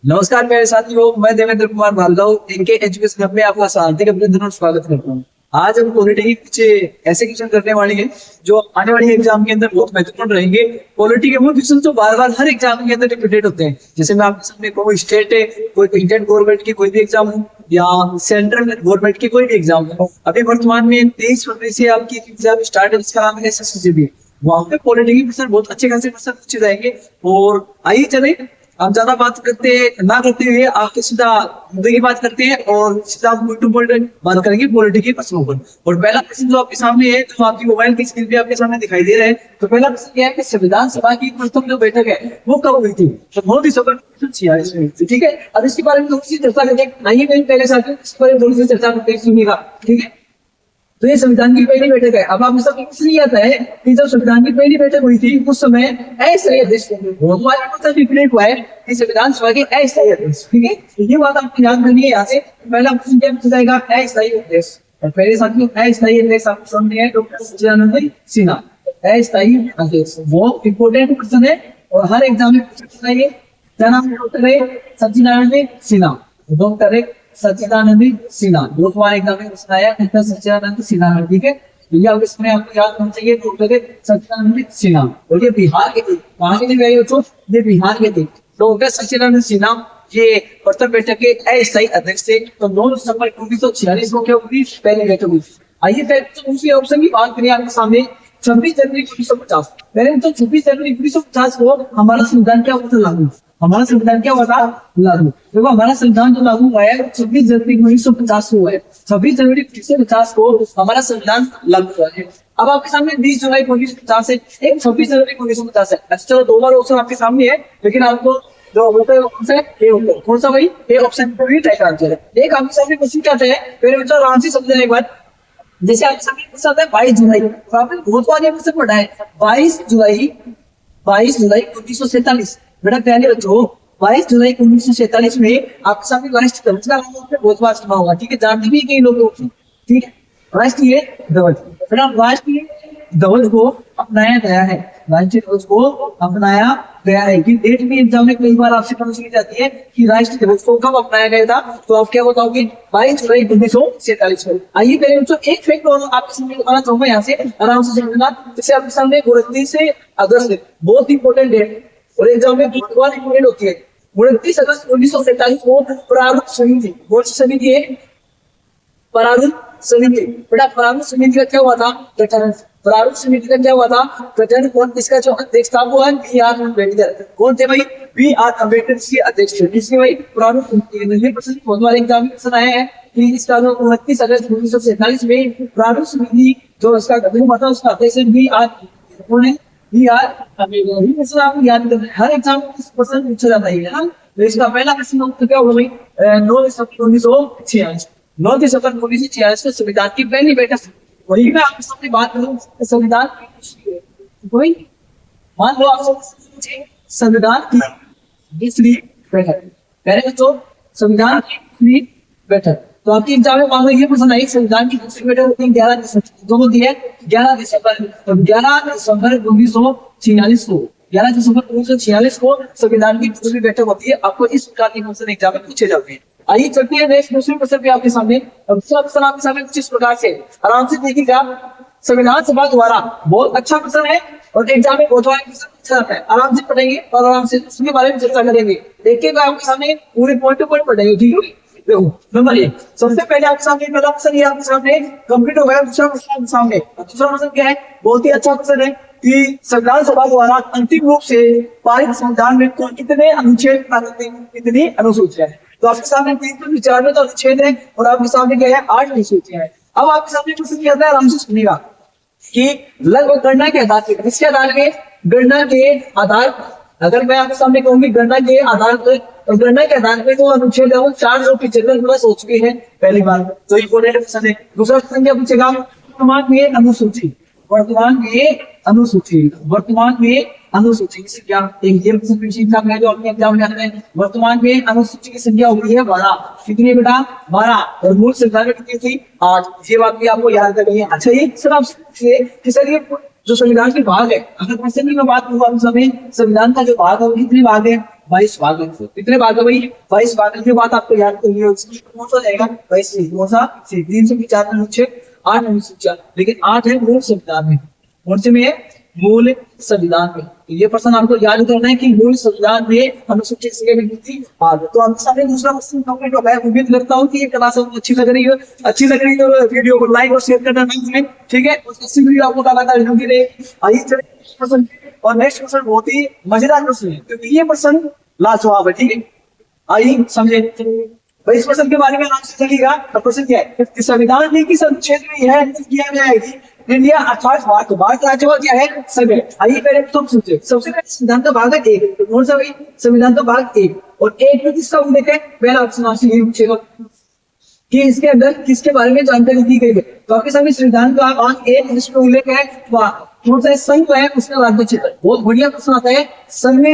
नमस्कार मेरे साथियों, मैं देवेंद्र कुमार भार्गव इनके एजुकेशन हब में आपका हार्दिक अभिनंदन स्वागत करता हूँ। आज हम पॉलिटी के कुछ ऐसे क्वेश्चन करने वाले हैं जो आने वाले एग्जाम के अंदर बहुत महत्वपूर्ण रहेंगे। पॉलिटी के वो क्वेश्चन तो बार बार हर एग्जाम के अंदर रिपीटेड होते हैं। जैसे मैं आपके सामने कोई स्टेट है, कोई इंडियन गवर्नमेंट की कोई भी एग्जाम हो या सेंट्रल गवर्नमेंट की कोई भी एग्जाम हो, अभी वर्तमान में 23 फरवरी से आपकी एग्जाम स्टार्ट है जिसका नाम है SSCGD। वहां पे पॉलिटी के क्वेश्चन बहुत अच्छे खासे क्वेश्चन पूछे जाएंगे। और आइए चले आप ज्यादा बात करते ना करते हुए आपके सीधा मुद्दे की बात करते हैं और सीधा पॉइंट टू पॉइंट बात करेंगे पॉलिटी के प्रश्नों पर। और पहला प्रश्न जो आपके सामने है, जो आपकी मोबाइल की स्क्रीन पे आपके सामने दिखाई दे रहा है, तो पहला प्रश्न यह है कि संविधान सभा की प्रथम जो बैठक है वो कब हुई थी? तो बहुत ही सफल क्वेश्चन, ठीक है। अब इसके बारे में थोड़ी सी चर्चा करेंगे। आइए मैं पहले साथ इसके बारे में थोड़ी सी चर्चा करते हैं, सुनिएगा, ठीक है। तो ये संविधान की पहली बैठक है। अब आप सब इसलिए आता है कि जब संविधान की पहली बैठक हुई थी उस समय अस्थायी अध्यक्ष हुआ है कि संविधान सभा के अस्थायी अध्यक्ष, ठीक है। ये बात आपको याद करनी है। यहाँ से पहला क्वेश्चन क्या पूछा जाएगा? अस्थायी अध्यक्ष। और पहले साथियों अस्थायी अध्यक्ष आपको सुनने हैं डॉक्टर सच्चिदानंद सिन्हा। अस्थायी अध्यक्ष बहुत इंपॉर्टेंट क्वेश्चन है और हर एग्जाम में पूछा जाएगा। क्या नाम है? डॉक्टर सच्चिदानंद सिन्हा। डॉक्टर सच्चिदानंद सिन्हा लोकसभा एग्जाम में क्वेश्चन आया, डॉक्टर सच्चिदानंद सिन्हा, ठीक है। ये अब इसमें आपको याद होना चाहिए डॉक्टर सच्चिदानंद सिन्हा। और ये बिहार के थे। कहाँ के थे भाई बच्चों? ये बिहार के थे। डॉक्टर सच्चिदानंद सिन्हा ये प्रथम बैठक के अस्थायी अध्यक्ष थे। तो 9 दिसंबर 1946 को क्या हुई? पहली बैठक हुई। आइए पहले दूसरे ऑप्शन की बात करिए आपके सामने। 26 जनवरी 1950। पहले तो 26 जनवरी 1950 को हमारा संविधान क्या हुआ था? लागू। हमारा संविधान क्या हुआ था? लागू। देखो हमारा संविधान जो लागू हुआ है 26 जनवरी 1950 को हुआ है। 26 जनवरी 1950 को हमारा संविधान लागू हुआ है। अब आपके सामने 20 जुलाई 1950 है, एक 26 जनवरी 1950 है। अच्छा चलो दो बार ऑप्शन आपके सामने है, लेकिन आपको जो होता है ऑप्शन ए होता है। कौन सा भाई? ए ऑप्शन को भी राइट आंसर है। एक आपके सामने क्वेश्चन क्या है, पहले बच्चों आराम से समझना एक बार। जैसे आपके सामने क्वेश्चन आता है 22 जुलाई, तो आपने बहुत बार ये क्वेश्चन पढ़ा है। 22 जुलाई 1947। बेटा पहले बच्चों 22 जुलाई 1947 में आपके सामने राष्ट्रीय ध्वज का नाम आपने बहुत बार सुना होगा, ठीक है। जानते भी कई लोग, ठीक है। राष्ट्रीय ध्वज, बेटा राष्ट्रीय ध्वज को अपनाया गया है। राष्ट्रीय ध्वज को अपनाया गया है कि डेट भी एग्जाम में कई बार आपसे पूछ ली जाती है कि राष्ट्रीय ध्वज को कब अपनाया गया था, तो आप क्या बताओगे? 22 जुलाई 1947 में। आइए पहले बच्चों एक फैक्ट और आपके सामने बताना चाहूंगा, यहाँ से आराम से समझना। जैसे आपके सामने 29 से अगस्त बहुत इंपॉर्टेंट डेट और एग्जाम में बहुत इंपॉर्टेंट होती है। 29 अगस्त 1947 को प्रारूप समिति, कौन सी समिति है? प्रारूप समिति। बेटा प्रारूप समिति का क्या हुआ था? गठन। प्रारूप समिति का क्या हुआ था? गठन। कौन इसका जो अध्यक्ष था वो है BR अम्बेडकर। कौन थे भाई? BR अम्बेडकर इसके अध्यक्ष थे। इसके भाई प्रारूप समिति बहुत बार एग्जाम में क्वेश्चन आया है कि इसका जो 29 अगस्त 1947 में प्रारूप समिति जो इसका गठन हुआ था उसका अध्यक्ष BR अम्बेडकर। आपको याद करना है, हर एग्जाम में इस क्वेश्चन पूछा जाता है ना। तो इसका पहला प्रश्न तो क्या होगा भाई? 9 दिसंबर 1946। 9 दिसंबर 1946 को संविधान की पहली बैठक। वही मैं आपके सामने बात करूं संविधान कोई मान लो आपसे संविधान की दूसरी बैठक, पहले तो संविधान की दूसरी बैठक। तो आपकी एग्जाम में मान लो ये क्वेश्चन आई संविधान की दूसरी बैठक होती है 11 दिसंबर, जो होती है 11 दिसंबर। तो 11 दिसंबर 1946 को 11 दिसंबर 1946 को संविधान की दूसरी बैठक होती है। आपको इस प्रकार के क्वेश्चन एग्जाम में पूछे जाते हैं। आइए चलते हैं नेक्स्ट दूसरे क्वेश्चन पे आपके सामने। दूसरा क्वेश्चन आपके सामने कुछ इस प्रकार से आराम से देखिएगा। संविधान सभा द्वारा बहुत अच्छा क्वेश्चन है और एग्जाम में बहुत बार क्वेश्चन पूछा जाता है। आराम से पढ़ेंगे और आराम से उसके बारे में चर्चा करेंगे। देखिएगा आपके सामने पूरे पॉइंट टू पॉइंट पढ़ेंगे, ठीक है। देखो नंबर 1 सबसे पहले आपके सामने पहला क्वेश्चन ये आपके सामने कंप्लीट हो गया। दूसरा क्वेश्चन आपके सामने, दूसरा क्वेश्चन क्या है? बहुत ही अच्छा क्वेश्चन है कि संविधान सभा द्वारा अंतिम रूप से पारित संविधान में कुल कितने अनुच्छेद, कितनी अनुसूचियां हैं? तो आपके सामने 394 तो अनुच्छेद है और आपके सामने क्या है? 8 अनुसूचियां हैं। अब आपके सामने क्वेश्चन क्या आता है? आराम से सुनिएगा कि लगभग गणना के आधार पर, किसके आधार पे? गणना के आधार। अगर मैं आपके सामने कहूंगी गणना के आधार पर, तो गणना के आधार पे जो अनुच्छेद है वो 475 प्लस हो चुके हैं पहली बार। तो इंपोर्टेंट क्वेश्चन है। दूसरा क्वेश्चन क्या पूछेगा? वर्तमान में अनुसूची, वर्तमान में अनुसूची, वर्तमान में अनुसूची की संख्या। एक ये प्रश्न है जो अपने एग्जाम में आता है। वर्तमान में अनुसूची की संख्या हो गई है 12। कितनी बेटा? 12। और मूल संख्या कितनी थी? 8। ये बात भी आपको याद करनी है। अच्छा ये सर आपसे कि सर ये जो संविधान के भाग है, अगर क्वेश्चन की मैं बात करूँ आप समय संविधान का जो भाग है वो कितने भाग है? 22 भाग है। कितने भाग है भाई? 22 भाग के बाद आपको याद करनी है कौन सा जाएगा? 22 से कौन सा? 395 अनुच्छेद 8 अनुच्छेद 4, लेकिन 8 है मूल संविधान में। कौन से में है? मूल संविधान में। तो ये प्रश्न आपको याद करना है कि मूल संविधान में अनुसूचित थी भाग। तो आपके सामने दूसरा क्वेश्चन कंप्लीट हो गया। उम्मीद करता हूँ कि ये क्लास आपको अच्छी लग रही है। अच्छी लग रही है तो वीडियो को लाइक और शेयर करना ना भूलें, ठीक है। उसकी वीडियो आपको लगातार मिलती रहेगी। आइए चलिए, और नेक्स्ट क्वेश्चन बहुत ही मजेदार क्वेश्चन है क्योंकि ये प्रश्न लाजवाब है, ठीक है। आइए समझे भाई, इस क्वेश्चन के बारे में आराम से चलिएगा। तो क्वेश्चन क्या है कि संविधान में किस अनुच्छेद में यह किया गया है कि इंडिया अर्थात भारत राज्य क्या है? सभी। आइए पहले तो समझे। सबसे पहले संविधान का भाग है 1। तो कौन सा भाई? संविधान का भाग 1। और 1 में किसका उल्लेख है? पहला ऑप्शन आपसे ये पूछेगा कि इसके अंदर किसके बारे में जानकारी दी गई है। तो आपके सामने संविधान का भाग 1 जिसमें उल्लेख है वह कौन सा? संघ वह उसका राज्य क्षेत्र। बहुत बढ़िया प्रश्न आता है। संघ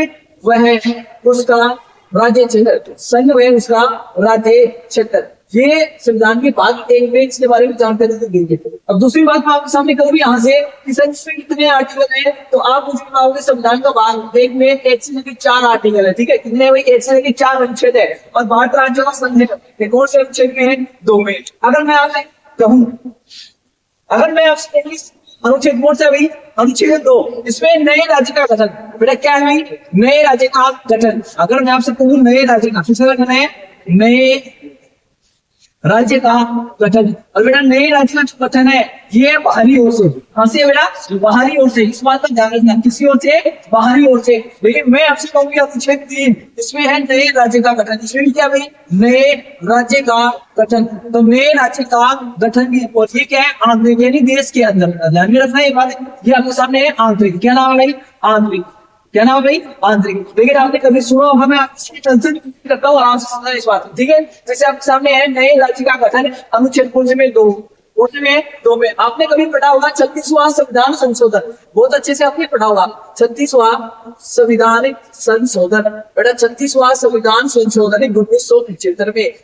वह उसका राज्य क्षेत्र, संघ वह उसका राज्य क्षेत्र। ये संविधान के भाग 1 में इसके बारे में जानकारी दी गई है। अब दूसरी बात मैं आपके सामने करूँ यहाँ से कि संविधान में कितने आर्टिकल है, तो आप मुझे बताओगे संविधान का भाग 1 में 1 से लेकर 4 आर्टिकल है, ठीक है। कितने भाई? 1 से लेकर 4 अनुच्छेद है। और भारत राज्य का संघ है कौन से अनुच्छेद में है? 2 में। अगर मैं आपसे कहूँ, अगर मैं आपसे अनुच्छेद कौन सा भाई? अनुच्छेद 2, इसमें नए राज्य का गठन। बेटा क्या है भाई? नए राज्य का गठन। अगर मैं आपसे कहूँ नए राज्य का, फिर से गठन है नए राज्य का गठन। और बेटा नए राज्य का जो गठन है ये बाहरी ओर से, कहां से बेटा? बाहरी ओर से। इस बात का ध्यान रखना, किसी ओर से? बाहरी ओर से। लेकिन मैं आपसे कहूंगी अनुच्छेद 3 इसमें है नए राज्य का गठन। इसमें क्या भाई? नए राज्य का गठन। तो नए राज्य का गठन की और ये क्या है? आंतरिक, यानी देश के अंदर। ध्यान में रखना ये बात। ये आपके सामने है आंतरिक। क्या नाम है भाई? आंतरिक। क्या नाम है भाई? आंतरिक। लेकिन आपने कभी सुना होगा, मैं आपसे टेंशन करता हूँ, आराम से समझना इस बात, ठीक है। जैसे आपके सामने है नए राज्य का गठन, अनुच्छेद कौन से में? 2। कौन से में? 2 में। आपने कभी पढ़ा होगा 36वां संविधान संशोधन। बहुत अच्छे से आपने पढ़ा होगा 36वां संविधान संशोधन। बेटा 36वां संविधान संशोधन 1975 में।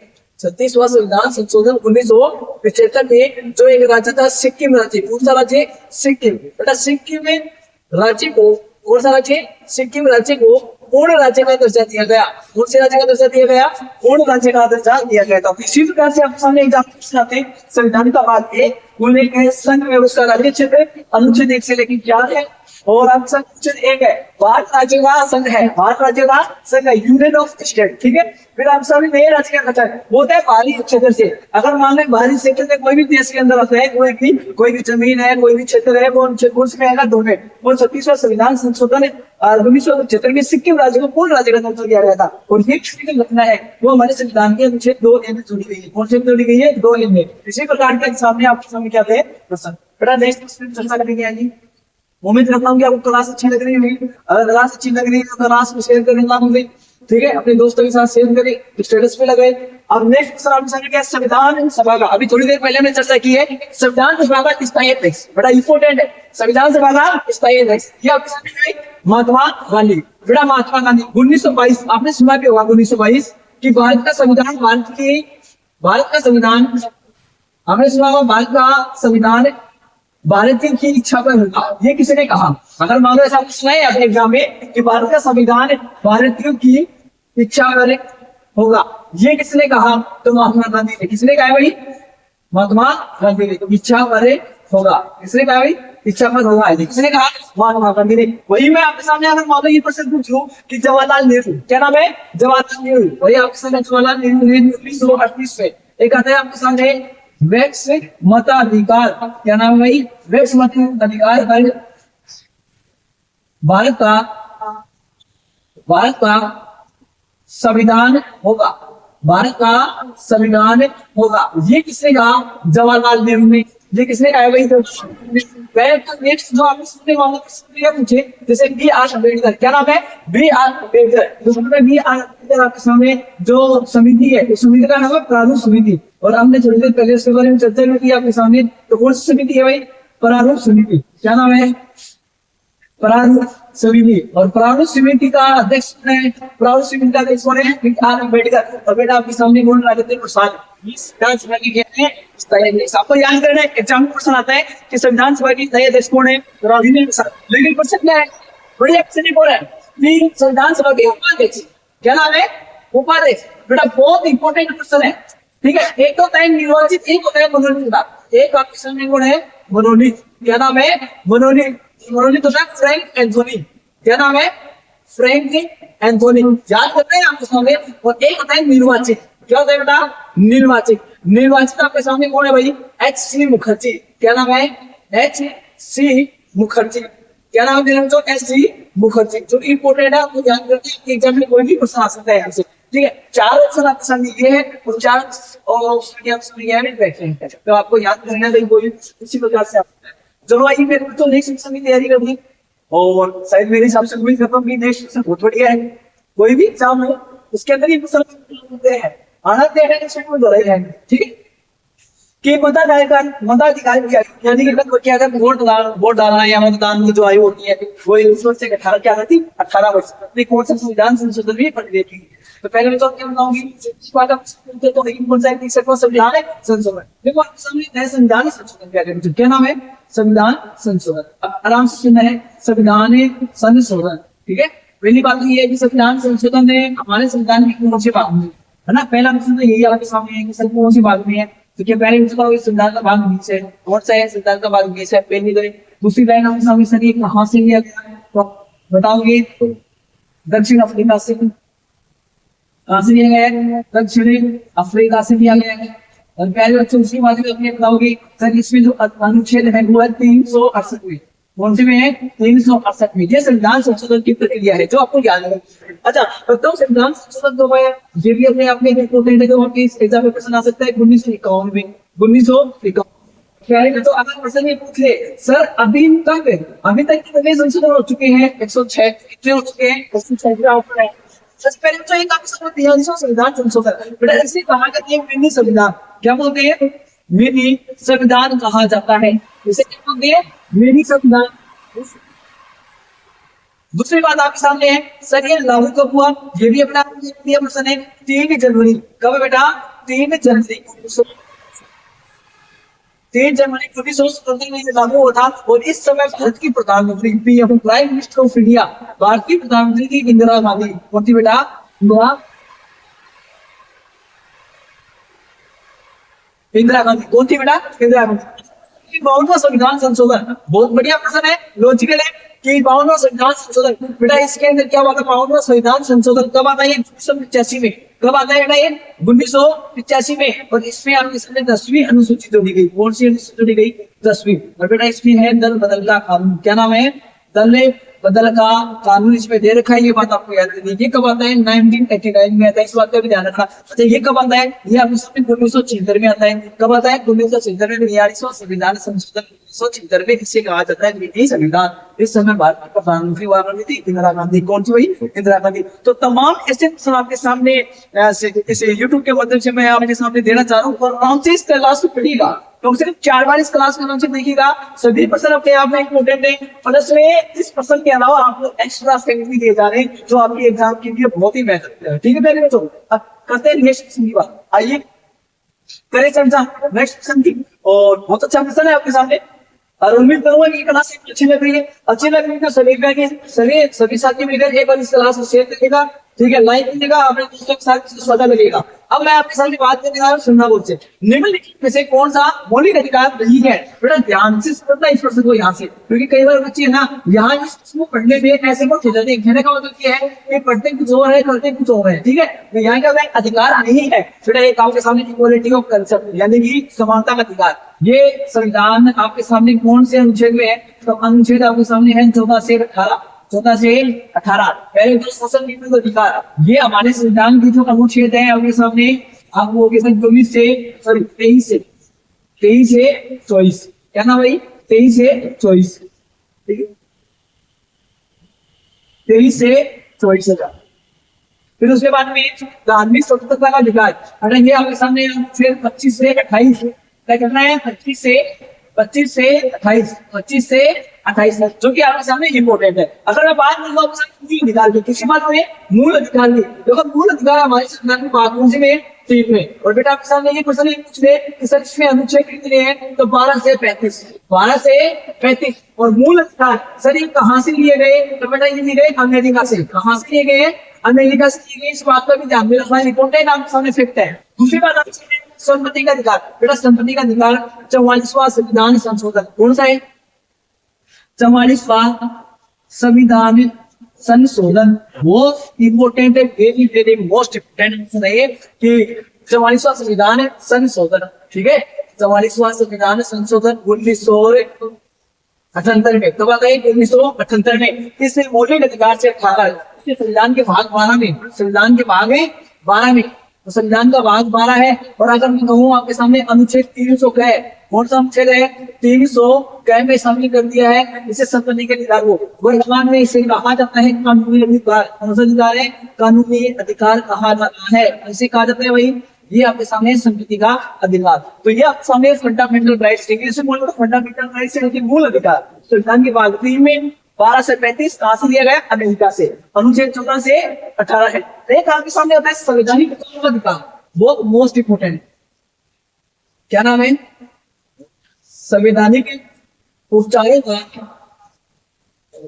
36वां संविधान संशोधन 1975 में जो एक राज्य था सिक्किम राज्य। कौन सा राज्य? सिक्किम। बेटा सिक्किम में राज्य को, कौन सा राज्य? सिक्किम राज्य को पूर्ण राज्य का दर्जा दिया गया। कौन से राज्य का दर्जा दिया गया? पूर्ण राज्य का दर्जा दिया गया था। इसी प्रकार से आपके सामने एग्जाम्पल आते संविधान का भाग 1 उल्लेख है संघ में उसका राज्य क्षेत्र, अनुच्छेद 1 से लेकर 4 है। और आपका अनुच्छेद 1 है भारत राज्य का संघ है, भारत राज्य का संघ है, यूनियन ऑफ स्टेट, ठीक है। फिर आप सभी नए राज्य का गठन होता है बाहरी क्षेत्र से। अगर मान लो बाहरी क्षेत्र से कोई भी देश के अंदर आता है, कोई भी जमीन है, कोई भी क्षेत्र है, वो उसमें आएगा 2 में। वो 36वां संविधान संशोधन 1975 में सिक्किम राज्य को पूर्ण राज्य का दर्जा दिया गया था। और ये जो घटना है वो हमारे संविधान के अनुच्छेद 2A में जुड़ी गई है। कौन से में जुड़ी गई है? 2A में। इसी प्रकार के सामने आपके सामने क्या थे प्रश्न। बेटा नेक्स्ट क्वेश्चन चर्चा करेंगे आइए। उम्मीद करता हूँ कि आपको क्लास अच्छी लग रही होगी। अगर क्लास अच्छी लग रही है तो क्लास को शेयर करना ना भूलें, ठीक है। अपने दोस्तों के साथ शेयर करें, स्टेटस पे लगाए। अब नेक्स्ट क्वेश्चन आपके सामने क्या है? संविधान सभा का। अभी थोड़ी देर पहले हमने चर्चा की है संविधान सभा का स्थायी अध्यक्ष। बड़ा इंपॉर्टेंट है संविधान सभा का स्थायी अध्यक्ष। ये आपके सामने महात्मा गांधी। बेटा महात्मा गांधी 1922, आपने सुना भी होगा 1922 कि भारत का संविधान, भारत का संविधान, हमने सुना होगा भारत का संविधान भारतीयों की इच्छा पर होगा। ये किसने कहा? अगर मान लो ऐसा पूछना है अपने एग्जाम में कि भारत का संविधान भारतीयों की इच्छा पर होगा, ये किसने कहा? तो महात्मा गांधी ने। किसने कहा भाई? महात्मा गांधी ने। इच्छा पर होगा। किसने कहा भाई? इच्छा पर होगा। किसने कहा? महात्मा गांधी ने। वही मैं आपके सामने अगर मान लो ये प्रश्न पूछूं कि जवाहरलाल नेहरू, क्या नाम है? जवाहरलाल नेहरू। वही आपके सामने जवाहरलाल नेहरू ने 1938 में एक आता है आपके सामने वैक्स मताधिकार। क्या नाम है भाई? वैक्स मताधिकार भारत का संविधान होगा। भारत का संविधान होगा। ये किसने कहा? जवाहरलाल नेहरू ने। ये किसने कहा भाई? नेक्स्ट जो आपने सुनने वाला पूछे जैसे B.R. अम्बेडकर। क्या नाम है? B.R. अम्बेडकर। B.R. अम्बेडकर आपके सामने जो समिति है उस समिति का नाम है प्रारूप समिति। और हमने थोड़ी देर पहले इसके बारे में चर्चा भी की आपके सामने। तो कौन सी समिति है भाई? प्रारूप समिति। क्या नाम है? प्रारूप समिति। और प्रारूप समिति का अध्यक्ष है, प्रारूप समिति का अध्यक्ष कौन है? B.R. अम्बेडकर। और बेटा आपके सामने कौन? राजेंद्र प्रसाद। आपको याद करना है, एग्जाम में क्वेश्चन आता है कि संविधान सभा की स्थायी अध्यक्ष कौन है? राजेंद्र प्रसाद। लेकिन प्रश्न क्या है? बड़ी क्वेश्चन कौन है? संविधान सभा के उपाध्यक्ष। क्या नाम है? उपादेश। बेटा बहुत इंपॉर्टेंट क्वेश्चन है, ठीक है। एक होता है निर्वाचित, एक होता है मनोनीत। एक आपके सामने कौन है? मनोनीत। क्या नाम है? मनोनीत। मनोनीत होता है फ्रैंक एंथोनी। क्या नाम है? Frank Anthony. याद करते हैं आपके सामने। और एक होता है निर्वाचित। क्या होता है बेटा? निर्वाचित। निर्वाचित आपके सामने कौन है भाई? एच.सी. मुखर्जी। क्या नाम है? एच.सी. मुखर्जी। क्या नाम है? तो एच.सी. मुखर्जी। जो इंपोर्टेंट है आपको ध्यान करके एग्जाम में कोई भी क्वेश्चन आ सकता है यहाँ से, ठीक है। चार ऑप्शन आपके सामने ये है और चार ऑप्शन के ऑप्शन ये है बैठे हैं, तो आपको याद करना है कोई इसी प्रकार से आप चलो आइए मेरे तो नेक्स्ट सेक्शन की तैयारी करनी और शायद मेरे हिसाब से उम्मीद करता हूँ कि नेक्स्ट सेक्शन बहुत बढ़िया है। कोई भी एग्जाम हो उसके अंदर ये क्वेश्चन होते हैं, आना तय है सेट में दोहराई है, ठीक है। कि मताधिकार यानी कि क्या अगर वोट डालना या मतदान की जो आयु होती है वो 19 वर्ष से 18 क्या करती 18 वर्ष। अपनी कौन सा संविधान संशोधन भी पढ़ लेती है। तो पहले मैं तो क्या बताऊंगी तो लेकिन कौन सा संविधान है संशोधन। देखो आपके सामने नया संविधान संशोधन क्या करेंगे, क्या नाम है? संविधान संशोधन। अब आराम से सुनना है, संविधान संशोधन, ठीक है। पहली बात ये है कि संविधान संशोधन ने हमारे संविधान की कौन सी बात है ना, पहला क्वेश्चन तो यही आपके सामने है कि सर कौन सी बात में है। तो क्या पहले संविधान का भाग 20 है, कौन सा है? संविधान का भाग 20 है, पहली लाइन। दूसरी लाइन आपके सामने सर ये कहां से लिया गया है, तो बताओगे दक्षिण अफ्रीका से। कहां से लिया गया है? दक्षिण अफ्रीका से लिया गया है। और पहले बच्चों उसकी बात भी अपने बताओगे सर इसमें जो अनुच्छेद है वो है 368 में। कौन से में है? 368 में। ये संविधान संशोधन की प्रक्रिया है जो आपको याद है। अच्छा तो संविधान संशोधन जो है ये भी अपने आप में इंपॉर्टेंट है जो आपके एग्जाम में प्रश्न आ सकता है 1951 में। 1951 तो अगर प्रश्न ये पूछ ले सर अभी तक कितने संशोधन हो चुके हैं? 106। कितने हो चुके हैं? 106 है। सबसे पहले तो एक आपके सामने ध्यान दीजिए संविधान संशोधन। बेटा इसे कहा जाता है मिनी संविधान। क्या बोलते हैं? मिनी संविधान कहा जाता है। इसे क्या बोलते हैं? मिनी संविधान। दूसरी बात आपके सामने है सर ये लागू कब हुआ? ये भी अपना प्रश्न है 3 जनवरी। कब है बेटा? 3 जनवरी 1977 में ये लागू हुआ था। और इस समय भारत की प्रधानमंत्री PM prime minister of India भारतीय प्रधानमंत्री थी इंदिरा गांधी। कौन थी बेटा? इंदिरा गांधी। कौन थी बेटा? इंदिरा गांधी। 52वां संविधान संशोधन बहुत बढ़िया प्रश्न है, लॉजिकल है कि 52वां संविधान संशोधन। बेटा इसके अंदर क्या हुआ था? 52वां संविधान संशोधन कब आता है? 1985 में। कब आता है बेटा? ये 1985 में। और इसमें आपके सामने 10वीं अनुसूची जोड़ी गई। कौन सी अनुसूची जोड़ी गई? 10वीं। और बेटा इसमें है दल बदल का कानून। क्या नाम है? दल बदल का कानून इसमें दे रखा है। ये बात आपको याद रखनी है। ये कब आता है? 1989 में आता है। इस बात का भी ध्यान रखना। अच्छा ये कब आता है? ये आपके सामने 1976 में आता है। कब आता है? 1976 में। 42वां संविधान संशोधन 1976 में इसे कहा जाता है मिनी संविधान। इस समय भारत की प्रधानमंत्री हुआ करती थी इंदिरा गांधी। कौन सी भाई? इंदिरा गांधी। तो तमाम ऐसे प्रश्न आपके सामने इसे यूट्यूब के माध्यम से मैं आपके सामने देना चाह रहा हूँ और आराम से इस क्लास को पढ़िएगा। तो सिर्फ 4 बार इस क्लास को आराम से देखिएगा। सभी प्रश्न अपने आप में इंपोर्टेंट है। प्लस में इस प्रश्न के अलावा आपको एक्स्ट्रा सेकंड भी दिए जा रहे हैं जो आपके एग्जाम के लिए बहुत ही महत्वपूर्ण है, ठीक है मेरे बच्चों। अब करते हैं नेक्स्ट क्वेश्चन की बात। आइए करें चर्चा नेक्स्ट क्वेश्चन की। और बहुत अच्छा क्वेश्चन है आपके सामने और उम्मीद करूंगा कि क्लास अच्छी लग रही है। अच्छी लग रही है तो सभी साथी मिलकर एक बार इस क्लास को शेयर करिएगा, ठीक है, लाइक कीजिएगा, अपने दोस्तों के साथ स्वागत लगेगा। अब मैं आपके सामने बात करने जा रहा हूं सुनना बोल से। निम्नलिखित में से कौन सा मौलिक अधिकार नहीं है? बेटा ध्यान से सुनना इस प्रश्न को यहाँ से, क्योंकि कई बार बच्चे है ना यहाँ इस प्रश्न को पढ़ने में ऐसे मत हो जाते हैं। कहने का मतलब ये है कि पढ़ते कुछ और है करते कुछ और है, ठीक है। तो यहाँ क्या अधिकार नहीं है बेटा। एक आपके सामने इक्वालिटी ऑफ कंसेप्ट यानी कि समानता का अधिकार। ये संविधान आपके सामने कौन से अनुच्छेद में है? तो अनुच्छेद आपके सामने है 14 से 18। 14 से 18 पहले तो शासन नीति अधिकार। ये हमारे संविधान की जो अनुच्छेद है आपके सामने आपको 23 से 24। क्या ना भाई? 23 से 24, ठीक है, 23 से 24 हजार। फिर उसके बाद में धार्मिक स्वतंत्रता का अधिकार। अगर ये आपके सामने 25 से 28 क्या करना है? 25 से 28 28 जो कि आपके सामने इंपोर्टेंट है। अगर मैं बात करूँ आपके सामने मूल अधिकार की, किसी बात में मूल अधिकार की, देखो मूल अधिकार हमारे संविधान में भाग कौन से में 3 में। और बेटा आपके सामने ये क्वेश्चन पूछ ले कि सर इसमें अनुच्छेद कितने हैं, तो 12 से 35, 12 से 35। और मूल अधिकार सर ये कहाँ से लिए गए, तो बेटा ये लिए गए अमेरिका से। कहाँ से लिए गए, अमेरिका से लिए गए। इस बात का भी ध्यान में रखना इंपॉर्टेंट आपके सामने फैक्ट है। दूसरी बात आपके सामने संपत्ति का अधिकार, बेटा संपत्ति का अधिकार 44वां संविधान संशोधन कौन सा है, 44वां संविधान संशोधन बहुत इंपोर्टेंट है, वेरी वेरी मोस्ट इंपोर्टेंट है कि 44वां संविधान संशोधन, ठीक है। 44वां संविधान संशोधन 1978 में, कब आता है 1978 में। इससे मौलिक अधिकार से 18 संविधान के भाग 12 में, संविधान के भाग 12 में, तो संविधान का भाग 12 है। और अगर मैं कहूँ आपके सामने अनुच्छेद 300 का है, कौन सा अनुच्छेद है 300 कै में शामिल कर दिया है इसे संपत्ति के अधिकार को। वर्तमान में इसे कहा जाता है कानूनी अधिकार। कौन सा अधिकार है, कानूनी अधिकार कहा जाता है, इसे कहा जाता है भाई ये आपके सामने संपत्ति का अधिकार। तो ये आपके सामने फंडामेंटल राइट्स, इसे बोलते हैं फंडामेंटल राइट्स है मूल अधिकार। संविधान के भाग 3 में 12 से 35 कहां से लिया गया, अमेरिका से। अनुच्छेद 14 से 18 है। एक आपके सामने आता है संवैधानिक अधिकार, बहुत मोस्ट इंपोर्टेंट, क्या नाम है, संवैधानिक उपचारों का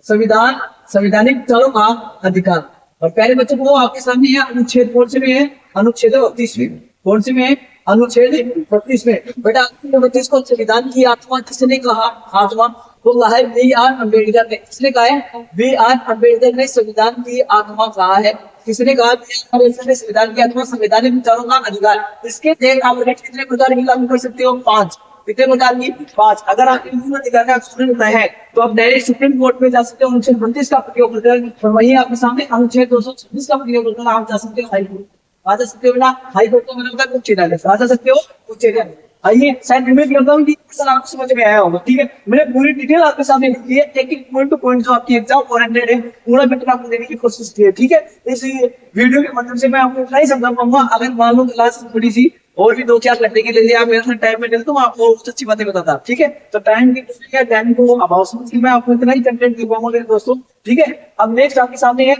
संविधान, संवैधानिक उपचारों का अधिकार। और पहले बच्चों को आपके सामने है अनुच्छेद कौन से में है, अनुच्छेद 32 में। कौन से में, अनुच्छेद 32 में। बेटा 32 को संविधान की आत्मा किसने कहा, आत्मा वो कहा है बी आर अम्बेडकर ने। किसने कहा है, बी आर अम्बेडकर ने संविधान की आत्मा कहा है। किसने कहा, अम्बेडकर ने संविधान की आत्मा संवैधानिक विचारों का अधिकार। इसके तहत आप कितने प्रकार की लागू कर सकते हो, 5। कितने प्रकार की, 5। अगर आपके मूल अधिकार का होता है तो आप डायरेक्ट सुप्रीम कोर्ट में जा सकते हो, अनुच्छेद 32 का प्रयोग कर। और वही आपके सामने अनुच्छेद 226 का प्रयोग कर आप जा सकते हो हाई कोर्ट, आ जा सकते हो ना, हाई कोर्ट को मतलब उच्च न्यायालय आ जा सकते हो, उच्च न्यायालय। आइए शायद उम्मीद करता हूँ कि सर आपको समझ में आया होगा, ठीक है। मैंने पूरी डिटेल आपके सामने लिखी है, एक एक पॉइंट टू पॉइंट जो आपकी एग्जाम ओरिएंटेड है पूरा बेटर आपको देने की कोशिश की है, ठीक है। इस वीडियो के माध्यम से मैं आपको नहीं समझा पाऊंगा। अगर मान लो क्लास थोड़ी सी और भी 2-4 घंटे के लिए आप मेरे साथ टाइम में देते तो मैं आपको बहुत अच्छी बातें बताता, ठीक है। तो टाइम की टाइम को अभाव समझ के मैं आपको इतना ही कंटेंट दे पाऊंगा मेरे दोस्तों, ठीक है। अब नेक्स्ट आपके सामने है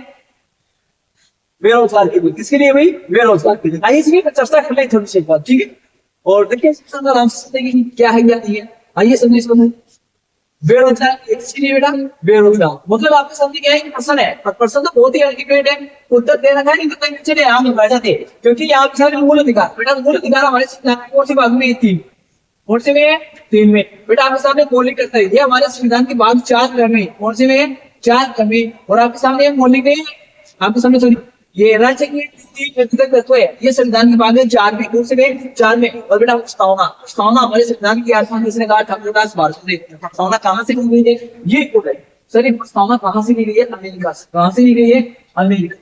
बेरोजगार के लिए। किसके लिए भाई, बेरोजगार के लिए। आइए इसकी चर्चा कर ले थोड़ी सी बात, ठीक है। और देखिए क्या है क्या नहीं है, आइए समझिए इसको। बेरोजगार किसके लिए बेटा, बेरोजगार मतलब आपके सामने क्या है, पर्सन है। और पर्सन तो बहुत ही अल्टीमेट है, उत्तर दे रखा है, नहीं तो कहीं पीछे नहीं हम बैठ जाते, क्योंकि यहाँ पे सारे मूल अधिकार। बेटा मूल अधिकार हमारे कौन सी भाग में, 3। कौन से में, 3 में। बेटा आपके सामने मौलिक कर्तव्य, ये हमारे संविधान के भाग 4 में। कौन से में, 4 में। और आपके सामने मौलिक नहीं, आपके सामने सॉरी ये राज्य की तत्व है, ये संविधान के भाग 4 में। कौन से में, 4 में। और बेटा प्रस्तावना, प्रस्तावना हमारे संविधान की आत्मा किसने कहा, ठाकुरदास भारत ने। प्रस्तावना कहाँ से ली गई है, ये कोड है सर। ये प्रस्तावना कहाँ से ली गई है, अमेरिका से। कहाँ से ली गई है, अमेरिका,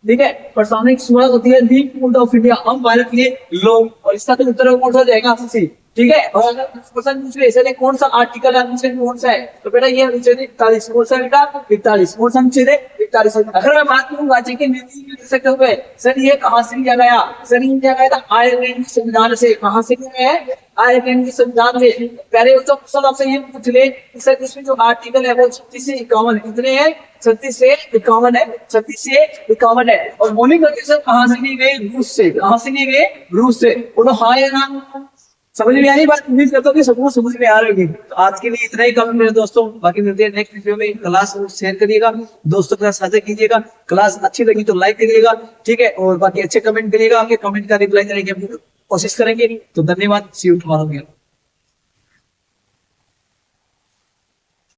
ठीक है। प्रस्तावना की शुरुआत होती है दी कोड ऑफ इंडिया, हम भारत के लोग। और इसका तो उत्तर कौन सा जाएगा, आपसे, ठीक है। और अगर क्वेश्चन पूछ ले ऐसे कौन सा आर्टिकल है, अनुच्छेद कौन सा है, तो बेटा ये अनुच्छेद 41। कौन सा बेटा, 41। कौन सा अनुच्छेद है, 41। अगर मैं बात करूं राज्य के नीति के सेक्टर पे, सर ये कहां से लिया गया, सर ये लिया गया था आयरलैंड के संविधान से। कहां से लिया गया है, आयरलैंड के संविधान से। पहले तो क्वेश्चन आपसे ये पूछ ले सर इसमें जो आर्टिकल है वो 36 से 51 कितने हैं, 36 से 51 है, 36 से 51 है। और मौलिक अधिकार कहां से लिए गए, रूस से। कहां से लिए गए, रूस से। बोलो हाँ या ना, समझ में आ रही बात, उम्मीद करता हूँ कि सबको समझ में आ रही होगी। तो आज के लिए इतना ही कम मेरे दोस्तों, बाकी मिलते हैं नेक्स्ट वीडियो में। क्लास शेयर करिएगा, दोस्तों के साथ साझा कीजिएगा। क्लास अच्छी लगी तो लाइक करिएगा, ठीक है। और बाकी अच्छे कमेंट करिएगा, आपके कमेंट का रिप्लाई देने की कोशिश करेंगे। तो धन्यवाद, सी यू टुमारो।